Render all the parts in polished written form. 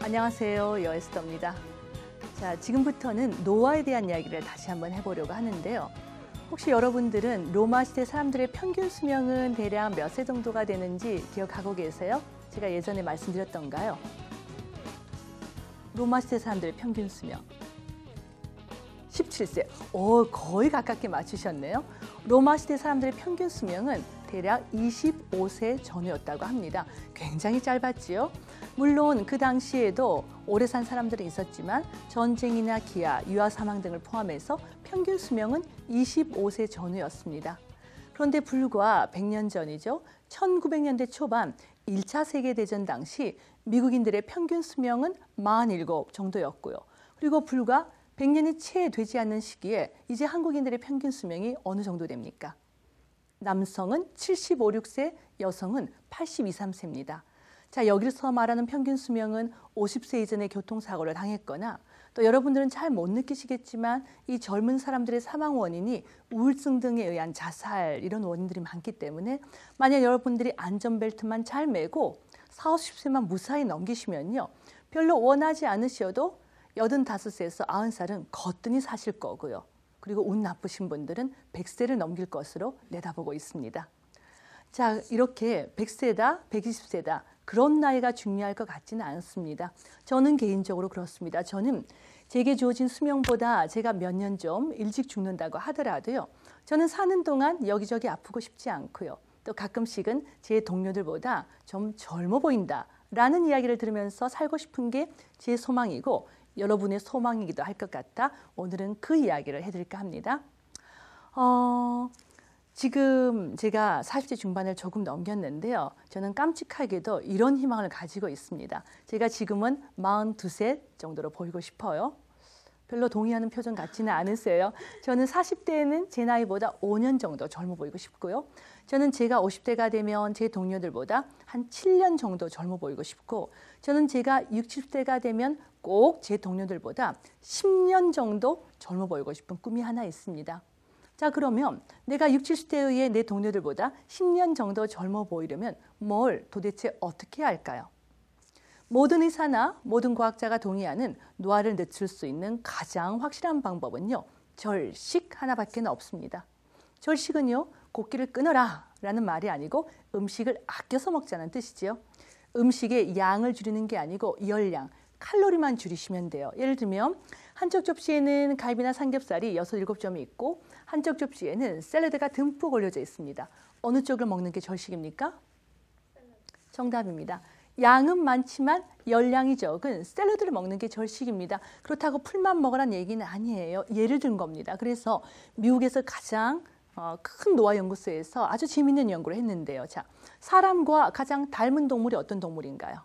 안녕하세요. 여에스더입니다. 자, 지금부터는 노화에 대한 이야기를 다시 한번 해보려고 하는데요. 혹시 여러분들은 로마 시대 사람들의 평균 수명은 대략 몇 세 정도가 되는지 기억하고 계세요? 제가 예전에 말씀드렸던가요? 로마 시대 사람들의 평균 수명 17세. 거의 가깝게 맞추셨네요. 로마 시대 사람들의 평균 수명은 대략 25세 전후였다고 합니다. 굉장히 짧았지요. 물론 그 당시에도 오래 산 사람들은 있었지만 전쟁이나 기아, 유아 사망 등을 포함해서 평균 수명은 25세 전후였습니다. 그런데 불과 100년 전이죠. 1900년대 초반 1차 세계대전 당시 미국인들의 평균 수명은 47 정도였고요. 그리고 불과 100년이 채 되지 않는 시기에 이제 한국인들의 평균 수명이 어느 정도 됩니까? 남성은 75, 6세, 여성은 82, 3세입니다. 자, 여기서 말하는 평균 수명은 50세 이전에 교통사고를 당했거나 또 여러분들은 잘 못 느끼시겠지만 이 젊은 사람들의 사망 원인이 우울증 등에 의한 자살 이런 원인들이 많기 때문에 만약 여러분들이 안전벨트만 잘 매고 40, 50세만 무사히 넘기시면요. 별로 원하지 않으셔도 85세에서 90살은 거뜬히 사실 거고요. 그리고 운 나쁘신 분들은 100세를 넘길 것으로 내다보고 있습니다. 자, 이렇게 100세다, 120세다 그런 나이가 중요할 것 같지는 않습니다. 저는 개인적으로 그렇습니다. 저는 제게 주어진 수명보다 제가 몇 년 좀 일찍 죽는다고 하더라도요. 저는 사는 동안 여기저기 아프고 싶지 않고요. 또 가끔씩은 제 동료들보다 좀 젊어 보인다라는 이야기를 들으면서 살고 싶은 게 제 소망이고 여러분의 소망이기도 할 것 같아 오늘은 그 이야기를 해드릴까 합니다. 지금 제가 40대 중반을 조금 넘겼는데요. 저는 깜찍하게도 이런 희망을 가지고 있습니다. 제가 지금은 42세 정도로 보이고 싶어요. 별로 동의하는 표정 같지는 않으세요. 저는 40대에는 제 나이보다 5년 정도 젊어 보이고 싶고요. 저는 제가 50대가 되면 제 동료들보다 한 7년 정도 젊어 보이고 싶고 저는 제가 60, 70대가 되면 꼭 제 동료들보다 10년 정도 젊어 보이고 싶은 꿈이 하나 있습니다. 자, 그러면 내가 60, 70대의 내 동료들보다 10년 정도 젊어 보이려면 뭘 도대체 어떻게 해야 할까요? 모든 의사나 모든 과학자가 동의하는 노화를 늦출 수 있는 가장 확실한 방법은요. 절식 하나밖에 없습니다. 절식은요. 곡기를 끊어라 라는 말이 아니고 음식을 아껴서 먹자는 뜻이지요. 음식의 양을 줄이는 게 아니고 열량, 칼로리만 줄이시면 돼요. 예를 들면 한쪽 접시에는 갈비나 삼겹살이 6, 7점이 있고 한쪽 접시에는 샐러드가 듬뿍 올려져 있습니다. 어느 쪽을 먹는 게 절식입니까? 정답입니다. 양은 많지만 열량이 적은 샐러드를 먹는 게 절식입니다. 그렇다고 풀만 먹으라는 얘기는 아니에요. 예를 든 겁니다. 그래서 미국에서 가장 큰 노화 연구소에서 아주 재미있는 연구를 했는데요. 자, 사람과 가장 닮은 동물이 어떤 동물인가요?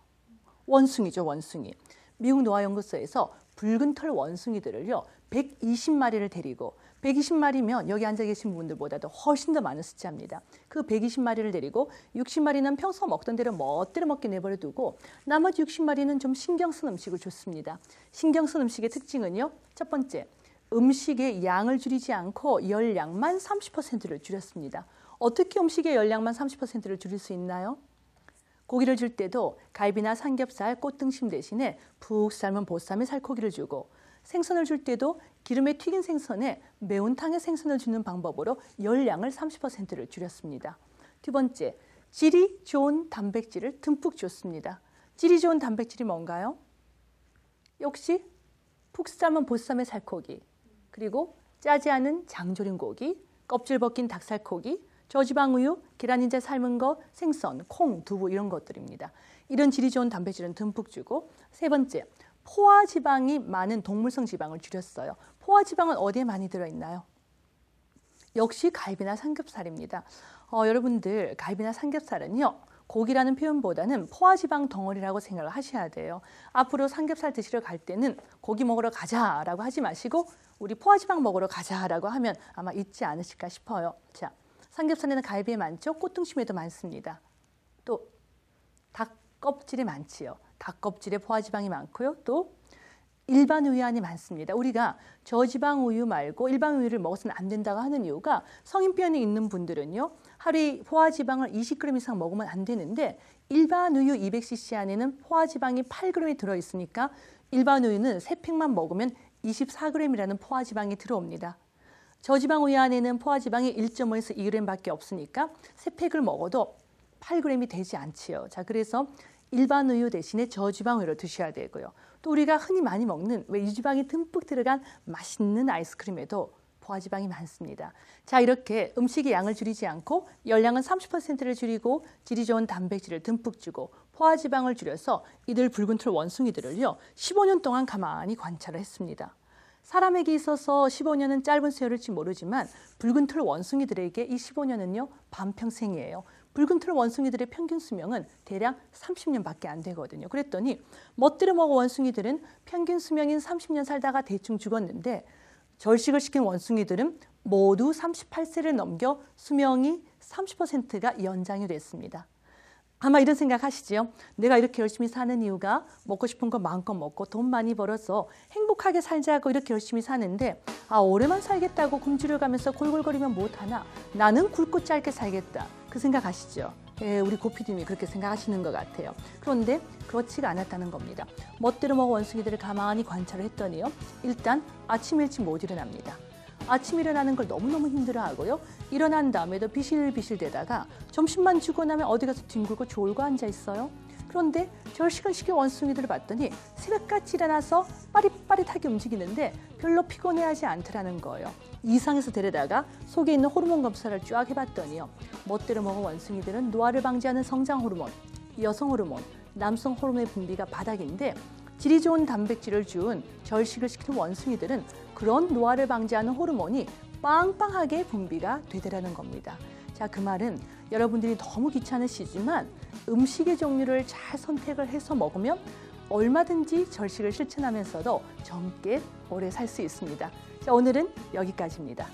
원숭이죠, 원숭이. 미국 노화 연구소에서 붉은 털 원숭이들을요, 120마리를 데리고 120마리면 여기 앉아 계신 분들보다도 훨씬 더 많은 숫자입니다. 그 120마리를 데리고 60마리는 평소 먹던 대로 멋대로 먹게 내버려 두고 나머지 60마리는 좀 신경 쓴 음식을 줬습니다. 신경 쓴 음식의 특징은요. 첫 번째, 음식의 양을 줄이지 않고 열량만 30%를 줄였습니다. 어떻게 음식의 열량만 30%를 줄일 수 있나요? 고기를 줄 때도 갈비나 삼겹살, 꽃등심 대신에 푹 삶은 보쌈의 살코기를 주고 생선을 줄 때도 기름에 튀긴 생선에 매운탕의 생선을 주는 방법으로 열량을 30%를 줄였습니다. 두 번째, 질이 좋은 단백질을 듬뿍 줬습니다. 질이 좋은 단백질이 뭔가요? 역시 푹 삶은 보쌈의 살코기, 그리고 짜지 않은 장조림 고기, 껍질 벗긴 닭살코기, 저지방 우유, 계란 흰자 삶은 거, 생선, 콩, 두부 이런 것들입니다. 이런 질이 좋은 단백질은 듬뿍 주고 세 번째, 포화지방이 많은 동물성 지방을 줄였어요. 포화지방은 어디에 많이 들어있나요? 역시 갈비나 삼겹살입니다. 여러분들 갈비나 삼겹살은요. 고기라는 표현보다는 포화지방 덩어리라고 생각을 하셔야 돼요. 앞으로 삼겹살 드시러 갈 때는 고기 먹으러 가자라고 하지 마시고 우리 포화지방 먹으러 가자라고 하면 아마 잊지 않으실까 싶어요. 자, 삼겹살에는 갈비에 많죠. 꽃등심에도 많습니다. 또 닭껍질에 많지요. 닭껍질에 포화지방이 많고요. 또 일반 우유 안에 많습니다. 우리가 저지방 우유 말고 일반 우유를 먹어서는 안 된다고 하는 이유가 성인병이 있는 분들은요. 하루에 포화지방을 20g 이상 먹으면 안 되는데 일반 우유 200cc 안에는 포화지방이 8g이 들어있으니까 일반 우유는 3팩만 먹으면 24g이라는 포화지방이 들어옵니다. 저지방 우유 안에는 포화지방이 1.5에서 2g밖에 없으니까 3팩을 먹어도 8g이 되지 않지요. 자, 그래서 일반 우유 대신에 저지방 우유를 드셔야 되고요. 또 우리가 흔히 많이 먹는 왜 유지방이 듬뿍 들어간 맛있는 아이스크림에도 포화지방이 많습니다. 자, 이렇게 음식의 양을 줄이지 않고 열량은 30%를 줄이고 질이 좋은 단백질을 듬뿍 주고 포화지방을 줄여서 이들 붉은 털 원숭이들을요 15년 동안 가만히 관찰을 했습니다. 사람에게 있어서 15년은 짧은 세월일지 모르지만 붉은 털 원숭이들에게 이 15년은요 반평생이에요. 붉은 털 원숭이들의 평균 수명은 대략 30년밖에 안 되거든요. 그랬더니 멋들어 먹어 원숭이들은 평균 수명인 30년 살다가 대충 죽었는데 절식을 시킨 원숭이들은 모두 38세를 넘겨 수명이 30%가 연장이 됐습니다. 아마 이런 생각 하시죠? 내가 이렇게 열심히 사는 이유가 먹고 싶은 거 마음껏 먹고 돈 많이 벌어서 행복하게 살자고 이렇게 열심히 사는데 오래만 살겠다고 굶주려 가면서 골골거리면 못하나 나는 굵고 짧게 살겠다. 그 생각 아시죠? 우리 고피디님이 그렇게 생각하시는 것 같아요. 그런데 그렇지가 않았다는 겁니다. 멋대로 먹어 원숭이들을 가만히 관찰을 했더니요. 일단 아침 일찍 못 일어납니다. 아침 일어나는 걸 너무너무 힘들어하고요. 일어난 다음에도 비실비실대다가 점심만 주고 나면 어디 가서 뒹굴고 졸고 앉아 있어요. 그런데 절식을 시킨 원숭이들을 봤더니 새벽같이 일어나서 빠릿빠릿하게 움직이는데 별로 피곤해하지 않더라는 거예요. 이상해서 데려다가 속에 있는 호르몬 검사를 쫙 해봤더니요. 멋대로 먹은 원숭이들은 노화를 방지하는 성장 호르몬, 여성 호르몬, 남성 호르몬의 분비가 바닥인데 질이 좋은 단백질을 준 절식을 시킨 원숭이들은 그런 노화를 방지하는 호르몬이 빵빵하게 분비가 되더라는 겁니다. 자, 그 말은 여러분들이 너무 귀찮으시지만 음식의 종류를 잘 선택을 해서 먹으면 얼마든지 절식을 실천하면서도 젊게 오래 살 수 있습니다. 자, 오늘은 여기까지입니다.